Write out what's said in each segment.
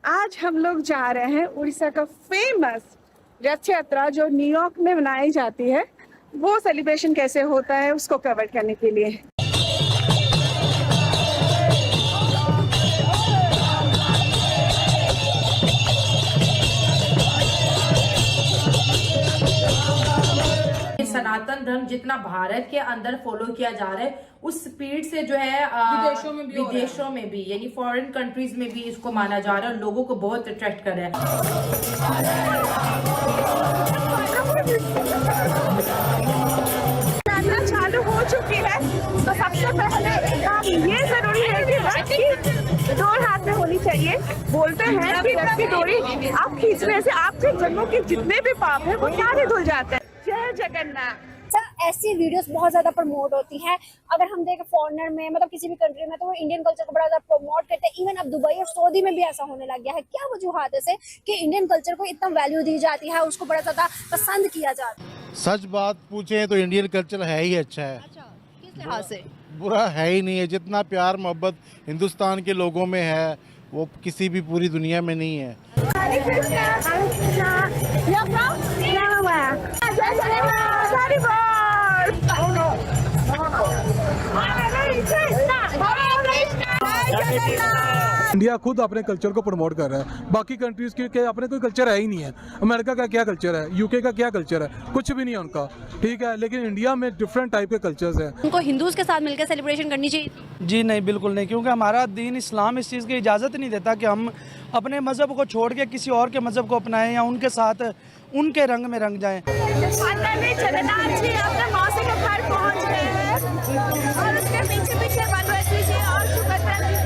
आज हम लोग जा रहे हैं उड़ीसा का फेमस रथ यात्रा जो न्यूयॉर्क में मनाई जाती है, वो सेलिब्रेशन कैसे होता है उसको कवर करने के लिए। सनातन धर्म जितना भारत के अंदर फॉलो किया जा रहा है उस स्पीड से जो है विदेशों में भी यानी फॉरेन कंट्रीज में भी इसको माना जा रहा है और लोगों को बहुत अट्रैक्ट कर रहा है। यात्रा चालू हो चुकी है तो सबसे पहले काम ये जरूरी है कि रथ की डोर हाथ में होनी चाहिए। बोलते हैं कि रथ की डोरी आप खींचने से आपके जन्मों के जितने भी पाप है वो सारे धुल जाते हैं। जय जगन्नाथ। ऐसी वीडियोस बहुत ज्यादा प्रमोट होती हैं। अगर हम देखें फॉरेनर में मतलब किसी भी कंट्री में तो वो इंडियन कल्चर को बड़ा ज्यादा प्रमोट करते हैं। इवन अब दुबई और सऊदी में भी ऐसा होने लग गया है। क्या वजूहात है कि इंडियन कल्चर को इतना वैल्यू दी जाती है, उसको बड़ा ज्यादा पसंद किया जाता है? सच बात पूछे तो इंडियन कल्चर है ही अच्छा है। अच्छा, किस लिहाज से? बुरा है ही नहीं है। जितना प्यार मोहब्बत हिंदुस्तान के लोगों में है वो किसी भी पूरी दुनिया में नहीं है। इंडिया खुद अपने कल्चर को प्रमोट कर रहा है। बाकी कंट्रीज के अपने कोई कल्चर है ही नहीं है। अमेरिका का क्या कल्चर है, यूके का क्या कल्चर है, कुछ भी नहीं है उनका, ठीक है। लेकिन इंडिया में डिफरेंट टाइप के कल्चर्स हैं। उनको हिंदूज के साथ मिलकर सेलिब्रेशन करनी चाहिए? जी नहीं, बिल्कुल नहीं, क्योंकि हमारा दीन इस्लाम इस चीज़ की इजाज़त नहीं देता कि हम अपने मज़हब को छोड़ के किसी और के मज़हब को अपनाएं या उनके साथ उनके रंग में रंग जाएं। जगन्नाथ जी अपने मौसी के घर पहुंच गए हैं और उसके पीछे पीछे बलवती जी और सुभद्रा माता है।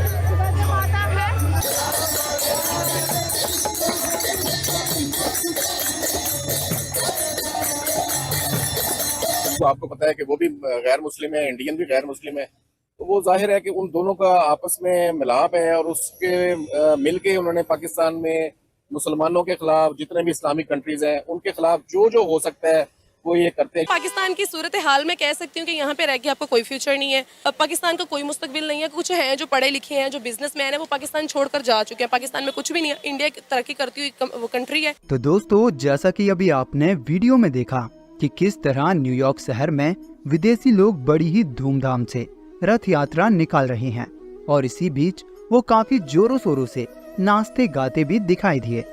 तो आपको पता है कि वो भी गैर मुस्लिम है, इंडियन भी गैर मुस्लिम है, तो वो जाहिर है कि उन दोनों का आपस में मिलाप है और उसके मिलके उन्होंने पाकिस्तान में मुसलमानों के खिलाफ जितने भी इस्लामिक कंट्रीज हैं उनके खिलाफ जो हो सकता है वो ये करते हैं। पाकिस्तान की सूरत हाल में कह सकती हूँ कि यहाँ पे रह के आपको कोई फ्यूचर नहीं है। अब पाकिस्तान का कोई मुस्तकबिल नहीं है। कुछ हैं जो पढ़े लिखे हैं, जो बिजनेसमैन है, वो पाकिस्तान छोड़कर जा चुके हैं। पाकिस्तान में कुछ भी नहीं है। इंडिया तरक्की करती हुई वो कंट्री है। तो दोस्तों, जैसा कि अभी आपने वीडियो में देखा कि किस तरह न्यूयॉर्क शहर में विदेशी लोग बड़ी ही धूमधाम से रथ यात्रा निकाल रहे हैं और इसी बीच वो काफी जोरों शोरों से नाचते गाते भी दिखाई दिए।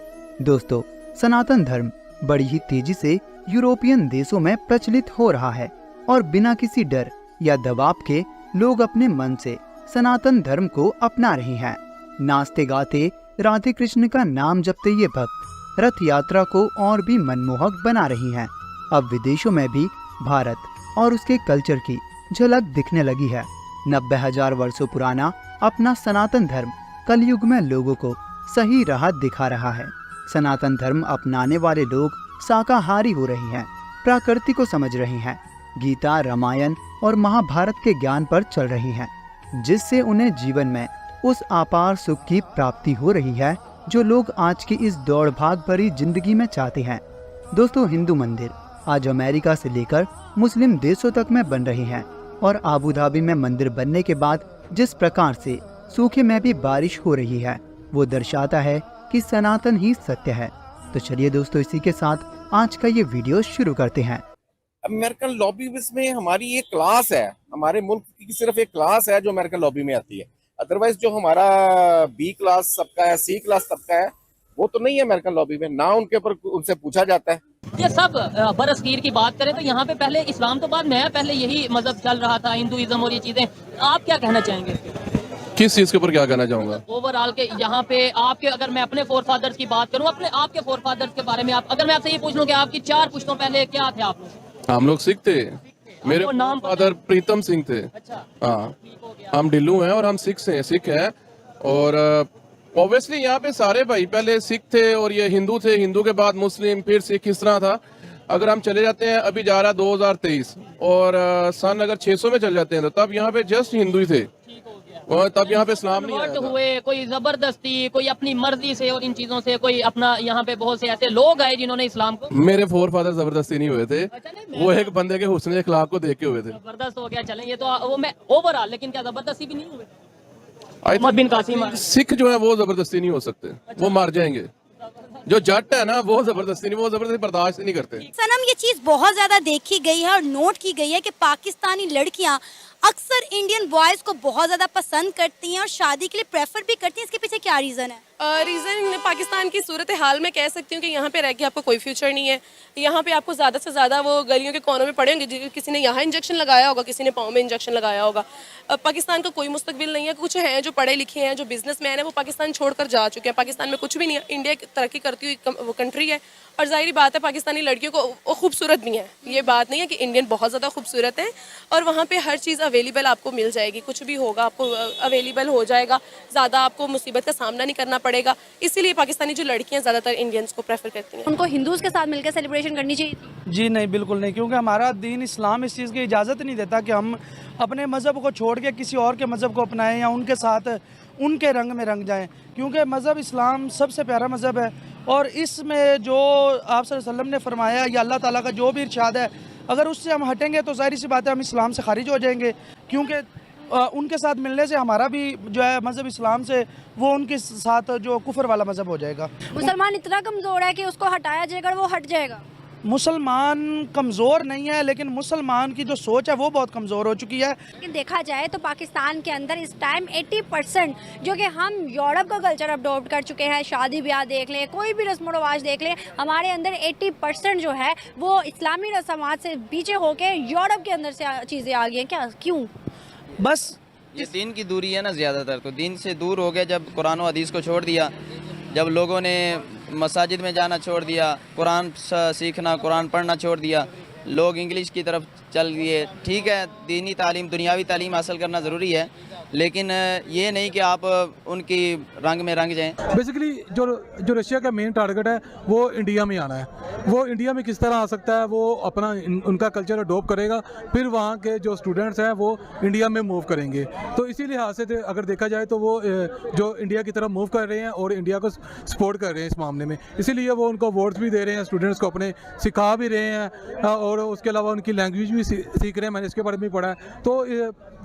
दोस्तों, सनातन धर्म बड़ी ही तेजी से यूरोपियन देशों में प्रचलित हो रहा है और बिना किसी डर या दबाव के लोग अपने मन से सनातन धर्म को अपना रहे हैं। नाचते गाते राधे कृष्ण का नाम जपते ये भक्त रथ यात्रा को और भी मनमोहक बना रही हैं। अब विदेशों में भी भारत और उसके कल्चर की झलक दिखने लगी है। 90,000 वर्षों पुराना अपना सनातन धर्म कलयुग में लोगों को सही राह दिखा रहा है। सनातन धर्म अपनाने वाले लोग शाकाहारी हो रहे हैं, प्रकृति को समझ रहे हैं, गीता, रामायण और महाभारत के ज्ञान पर चल रही हैं, जिससे उन्हें जीवन में उस अपार सुख की प्राप्ति हो रही है जो लोग आज की इस दौड़ भाग भरी जिंदगी में चाहते हैं। दोस्तों, हिंदू मंदिर आज अमेरिका से लेकर मुस्लिम देशों तक में बन रहे हैं और आबू धाबी में मंदिर बनने के बाद जिस प्रकार से सूखे में भी बारिश हो रही है वो दर्शाता है कि सनातन ही सत्य है। तो चलिए दोस्तों, इसी के साथ आज का ये वीडियो शुरू करते हैं। अमेरिकन लॉबी में हमारी एक क्लास है, हमारे मुल्क की सिर्फ एक क्लास है जो अमेरिकन लॉबी में आती है। अदरवाइज जो हमारा बी क्लास सबका है, सी क्लास सबका है, वो तो नहीं है अमेरिकन लॉबी में, ना उनके ऊपर उनसे पूछा जाता है। ये सब बरसगीर की बात करें तो यहाँ पे पहले इस्लाम तो बाद में, पहले यही मजहब चल रहा था, हिंदुइज्म और ये चीजें। आप क्या कहना चाहेंगे? किस चीज के ऊपर क्या कहना चाहूंगा? ओवरऑल के यहाँ पे आपके, अगर मैं अपने फोर फादर्स की बात करूँ, आपके फोर फादर्स के बारे में अगर मैं आपसे ये पूछ लूँ कि आपकी 4 पुश्तों पहले क्या थे आप लोग? हम लोग सिख थे। मेरे नाम फादर प्रीतम सिंह थे। अच्छा, हाँ, हम डिल्लू हैं और हम सिख हैं और ऑब्वियसली यहाँ पे सारे भाई पहले सिख थे और ये हिंदू थे, हिंदू के बाद मुस्लिम, फिर सिख, इस तरह था। अगर हम चले जाते हैं, अभी जा रहा 2023 और सन अगर 600 में चले जाते हैं तो तब यहाँ पे जस्ट हिंदू ही थे और तब यहाँ पे इस्लाम नहीं आया था। हुए कोई जबरदस्ती, कोई अपनी मर्जी से और इन चीजों से, कोई अपना यहाँ पे बहुत से ऐसे लोग आए जिन्होंने इस्लाम को। मेरे फोर फादर जबरदस्ती नहीं हुए थे, वो एक बंदे के हुस्न अखलाक को देख के हुए थे। जबरदस्त हो गया, चलें ये तो वो मैं ओवरऑल, लेकिन क्या जबरदस्ती भी नहीं हुए? मोहम्मद बिन कासिम। सिख जो है वो जबरदस्ती नहीं हो सकते, वो मार जाएंगे। जो जट है ना वो जबरदस्ती नहीं, वो जबरदस्ती बर्दाश्त नहीं करते। सनम, ये चीज बहुत ज्यादा देखी गई है और नोट की गई है कि पाकिस्तानी लड़कियां अक्सर इंडियन बॉयज को बहुत ज्यादा पसंद करती हैं और शादी के लिए प्रेफर भी करती हैं। इसके पीछे क्या रीजन है? रीज़न पाकिस्तान की सूरत हाल में कह सकती हूँ कि यहाँ पे रह के आपको कोई फ्यूचर नहीं है। यहाँ पे आपको ज़्यादा से ज़्यादा वो गलियों के कोनों में पड़े होंगे, किसी ने यहाँ इंजेक्शन लगाया होगा, किसी ने पाँव में इंजेक्शन लगाया होगा। पाकिस्तान का कोई मुस्तकबिल नहीं है। कुछ हैं जो पढ़े लिखे हैं, जो बिजनेसमैन है, वो पाकिस्तान छोड़कर जा चुके हैं। पाकिस्तान में कुछ भी नहीं है। इंडिया तरक्की करती हुई वो कंट्री है और जाहिर बात है पाकिस्तानी लड़कियों को वो खूबसूरत भी हैं। ये बात नहीं है कि इंडियन बहुत ज़्यादा खूबसूरत हैं और वहाँ पे हर चीज़ अवेलेबल आपको मिल जाएगी। कुछ भी होगा आपको अवेलेबल हो जाएगा, ज़्यादा आपको मुसीबत का सामना नहीं करना पड़ेगा। इसीलिए पाकिस्तानी जो लड़कियाँ ज़्यादातर इंडियंस को प्रेफर करती हैं। उनको हिंदूज के साथ मिलकर सेलिब्रेशन करनी चाहिए? जी नहीं, बिल्कुल नहीं, क्योंकि हमारा दीन इस्लाम इस चीज़ की इजाज़त नहीं देता कि हम अपने मज़हब को छोड़ के किसी और के मज़हब को अपनाएं या उनके साथ उनके रंग में रंग जाएं। क्योंकि मज़हब इस्लाम सबसे प्यारा मज़हब है और इसमें जो आप सल्लल्लाहु अलैहि वसल्लम ने फरमाया या अल्लाह ताला का जो भी इरशाद है, अगर उससे हम हटेंगे तो जाहिर सी बात है हम इस्लाम से खारिज हो जाएंगे। क्योंकि उनके साथ मिलने से हमारा भी जो है मज़हब इस्लाम से वो उनके साथ जो कुफर वाला मज़हब हो जाएगा। मुसलमान इतना कमज़ोर है कि उसको हटाया जाएगा, वो हट जाएगा? मुसलमान कमज़ोर नहीं है, लेकिन मुसलमान की जो सोच है वो बहुत कमज़ोर हो चुकी है। लेकिन देखा जाए तो पाकिस्तान के अंदर इस टाइम 80% जो कि हम यूरोप का कल्चर अडॉप्ट कर चुके हैं, शादी ब्याह देख लें, कोई भी रस्म रवाज देख लें, हमारे अंदर 80% जो है वो इस्लामी रस्मात से पीछे होके यूरोप के अंदर से चीज़ें आ गई हैं। क्या, क्यों? बस ये दीन की दूरी है ना, ज़्यादातर तो दीन से दूर हो गया। जब कुरान और हदीस को छोड़ दिया, जब लोगों ने मसाजिद में जाना छोड़ दिया, कुरान सीखना, कुरान पढ़ना छोड़ दिया, लोग इंग्लिश की तरफ चल दिए। ठीक है, दीनी तालीम, दुनियावी तालीम हासिल करना ज़रूरी है, लेकिन ये नहीं कि आप उनकी रंग में रंग जाएं। बेसिकली जो रशिया का मेन टारगेट है वो इंडिया में आना है। वो इंडिया में किस तरह आ सकता है, वो अपना उनका कल्चर अडॉप्ट करेगा, फिर वहाँ के जो स्टूडेंट्स हैं वो इंडिया में मूव करेंगे। तो इसी लिहाज से अगर देखा जाए तो वो जो इंडिया की तरफ मूव कर रहे हैं और इंडिया को सपोर्ट कर रहे हैं इस मामले में, इसीलिए वो उनको वोट्स भी दे रहे हैं, स्टूडेंट्स को अपने सिखा भी रहे हैं और उसके अलावा उनकी लैंग्वेज भी सीख रहे हैं। मैंने इसके बारे में पढ़ा है। तो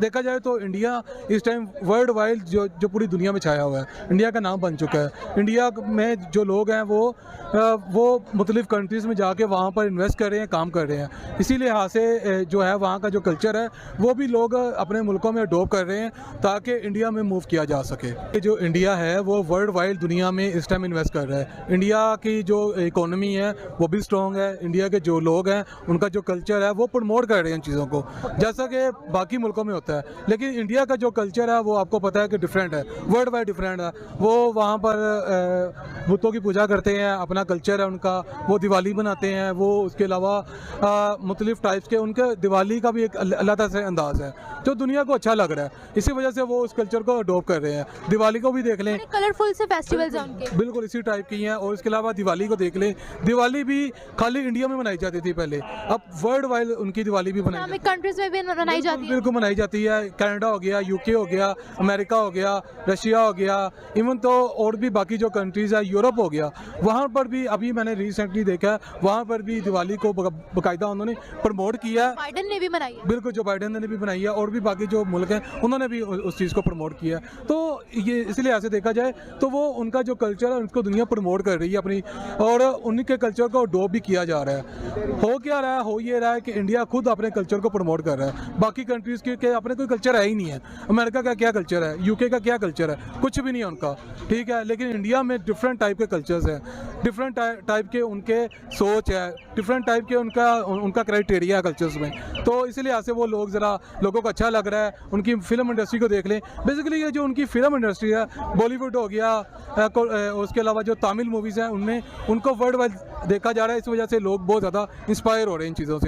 देखा जाए तो इंडिया इस टाइम वर्ल्ड वाइड जो पूरी दुनिया में छाया हुआ है, इंडिया का नाम बन चुका है। इंडिया में जो लोग हैं वो मुख्तलिफ कंट्रीज़ में जाके वहाँ पर इन्वेस्ट कर रहे हैं, काम कर रहे हैं। इसी लिहाज से जो है वहाँ का जो कल्चर है वो भी लोग अपने मुल्कों में अडॉप्ट कर रहे हैं ताकि इंडिया में मूव किया जा सके। ये जो इंडिया है वो वर्ल्ड वाइड दुनिया में इस टाइम इन्वेस्ट कर रहा है। इंडिया की जो इकोनॉमी है वो भी स्ट्रॉन्ग है। इंडिया के जो लोग हैं उनका जो कल्चर है वो प्रमोट कर रहे हैं इन चीज़ों को, जैसा कि बाकी मुल्कों में होता है। लेकिन इंडिया का जो कल्चर है वो आपको पता है कि डिफरेंट है, वर्ल्ड वाइड डिफरेंट है। वो वहाँ पर बुतों की पूजा करते हैं, अपना कल्चर है उनका, वो दिवाली बनाते हैं, वो उसके अलावा मुख्तलिफ टाइप्स के उनके दिवाली का भी एक अलग से अंदाज़ है जो दुनिया को अच्छा लग रहा है। इसी वजह से वो उस कल्चर को अडॉप्ट कर रहे हैं। दिवाली को भी देख लें, कलरफुल से फेस्टिवल्स हैं उनके, बिल्कुल इसी टाइप की हैं। और इसके अलावा दिवाली को देख लें, दिवाली भी खाली इंडिया में मनाई जाती थी पहले, अब वर्ल्ड वाइड उनकी दिवाली भी बनाई जाती है, कंट्रीज में भी मनाई जाती है। बिल्कुल मनाई जाती है। कनाडा हो गया, यूके हो गया, अमेरिका हो गया, रशिया हो गया, इवन तो और भी बाकी जो कंट्रीज़ है, यूरोप हो गया, वहाँ पर भी अभी मैंने रिसेंटली देखा, वहाँ पर भी दिवाली को बाकायदा उन्होंने प्रमोट किया। बाइडेन ने भी बनाई है, बिल्कुल, जो बाइडेन ने भी बनाई है और भी बाकी जो मुल्क हैं उन्होंने भी उस चीज़ को प्रमोट किया। तो ये इसलिए ऐसे देखा जाए तो वो उनका जो कल्चर है उनको दुनिया प्रमोट कर रही है अपनी, और उन्हीं के कल्चर को अडॉप्ट भी किया जा रहा है। हो क्या रहा है, हो ये रहा है कि इंडिया खुद अपने कल्चर को प्रमोट कर रहा है। बाकी कंट्रीज़ के अपने कोई कल्चर है ही नहीं है। अमेरिका का क्या कल्चर है, यूके का क्या कल्चर है, कुछ भी नहीं है उनका, ठीक है। लेकिन इंडिया में डिफरेंट टाइप के कल्चर्स हैं, डिफरेंट टाइप के उनके सोच है, डिफरेंट टाइप के उनका क्राइटेरिया है कल्चर्स में। तो इसलिए ऐसे वो लोग ज़रा लोगों को अच्छा लग रहा है। उनकी फिल्म इंडस्ट्री को देख लें, बेसिकली ये जो उनकी फिल्म इंडस्ट्री है, बॉलीवुड हो गया, उसके अलावा जो तमिल मूवीज़ हैं उनमें उनको वर्ल्ड वाइड देखा जा रहा है। इस वजह से लोग बहुत ज़्यादा इंस्पायर हो रहे हैं इन चीज़ों से।